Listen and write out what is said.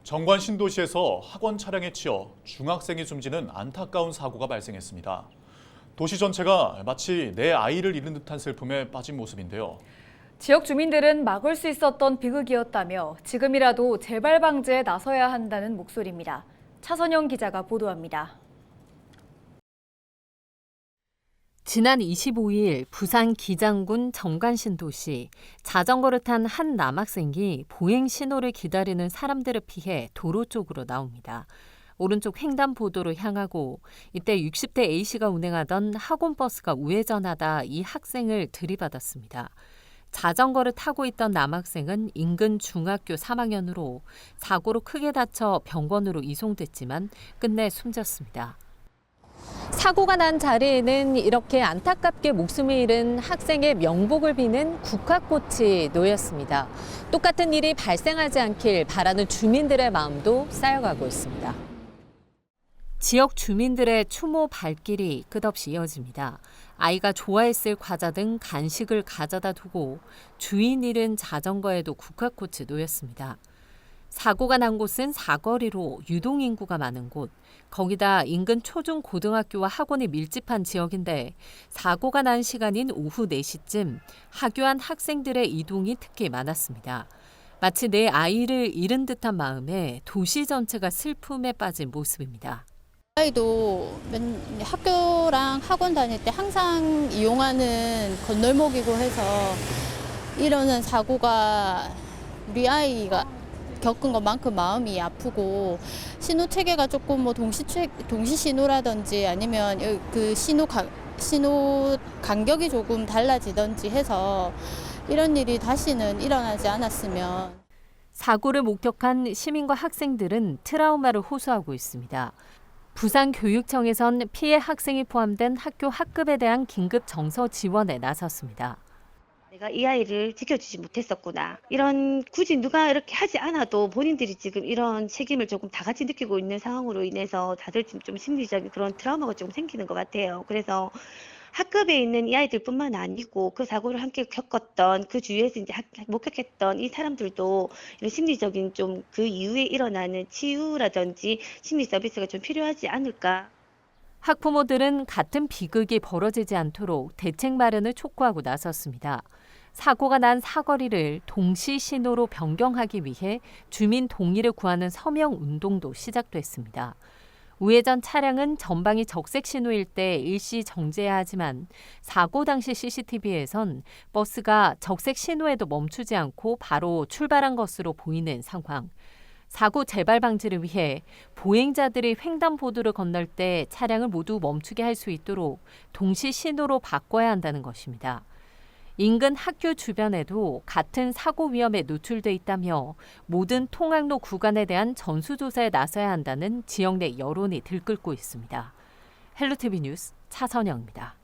정관 신도시에서 학원 차량에 치여 중학생이 숨지는 안타까운 사고가 발생했습니다. 도시 전체가 마치 내 아이를 잃은 듯한 슬픔에 빠진 모습인데요. 지역 주민들은 막을 수 있었던 비극이었다며 지금이라도 재발 방지에 나서야 한다는 목소리입니다. 차선영 기자가 보도합니다. 지난 25일 부산 기장군 정관신도시 자전거를 탄 한 남학생이 보행 신호를 기다리는 사람들을 피해 도로 쪽으로 나옵니다. 오른쪽 횡단보도로 향하고 이때 60대 A씨가 운행하던 학원버스가 우회전하다 이 학생을 들이받았습니다. 자전거를 타고 있던 남학생은 인근 중학교 3학년으로 사고로 크게 다쳐 병원으로 이송됐지만 끝내 숨졌습니다. 사고가 난 자리에는 이렇게 안타깝게 목숨을 잃은 학생의 명복을 비는 국화꽃이 놓였습니다. 똑같은 일이 발생하지 않길 바라는 주민들의 마음도 쌓여가고 있습니다. 지역 주민들의 추모 발길이 끝없이 이어집니다. 아이가 좋아했을 과자 등 간식을 가져다 두고 주인 잃은 자전거에도 국화꽃이 놓였습니다. 사고가 난 곳은 사거리로 유동인구가 많은 곳, 거기다 인근 초중 고등학교와 학원이 밀집한 지역인데 사고가 난 시간인 오후 4시쯤 하교한 학생들의 이동이 특히 많았습니다. 마치 내 아이를 잃은 듯한 마음에 도시 전체가 슬픔에 빠진 모습입니다. 아이도 학교랑 학원 다닐 때 항상 이용하는 건널목이고 해서 이러는 사고가 우리 아이가 겪은 것만큼 마음이 아프고 신호 체계가 조금 뭐 동시 신호라든지 아니면 그 신호 간격이 조금 달라지든지 해서 이런 일이 다시는 일어나지 않았으면. 사고를 목격한 시민과 학생들은 트라우마를 호소하고 있습니다. 부산교육청에선 피해 학생이 포함된 학교 학급에 대한 긴급 정서 지원에 나섰습니다. 내가 이 아이를 지켜주지 못했었구나. 이런 굳이 누가 이렇게 하지 않아도 본인들이 지금 이런 책임을 조금 다 같이 느끼고 있는 상황으로 인해서 다들 좀 심리적인 그런 트라우마가 좀 생기는 것 같아요. 그래서 학급에 있는 이 아이들뿐만 아니고 그 사고를 함께 겪었던 그 주위에서 이제 목격했던 이 사람들도 이런 심리적인 좀 그 이후에 일어나는 치유라든지 심리 서비스가 좀 필요하지 않을까. 학부모들은 같은 비극이 벌어지지 않도록 대책 마련을 촉구하고 나섰습니다. 사고가 난 사거리를 동시 신호로 변경하기 위해 주민 동의를 구하는 서명 운동도 시작됐습니다. 우회전 차량은 전방이 적색 신호일 때 일시 정지해야 하지만 사고 당시 CCTV에선 버스가 적색 신호에도 멈추지 않고 바로 출발한 것으로 보이는 상황. 사고 재발 방지를 위해 보행자들이 횡단보도를 건널 때 차량을 모두 멈추게 할 수 있도록 동시 신호로 바꿔야 한다는 것입니다. 인근 학교 주변에도 같은 사고 위험에 노출돼 있다며 모든 통학로 구간에 대한 전수조사에 나서야 한다는 지역 내 여론이 들끓고 있습니다. 헬로티비 뉴스 차선영입니다.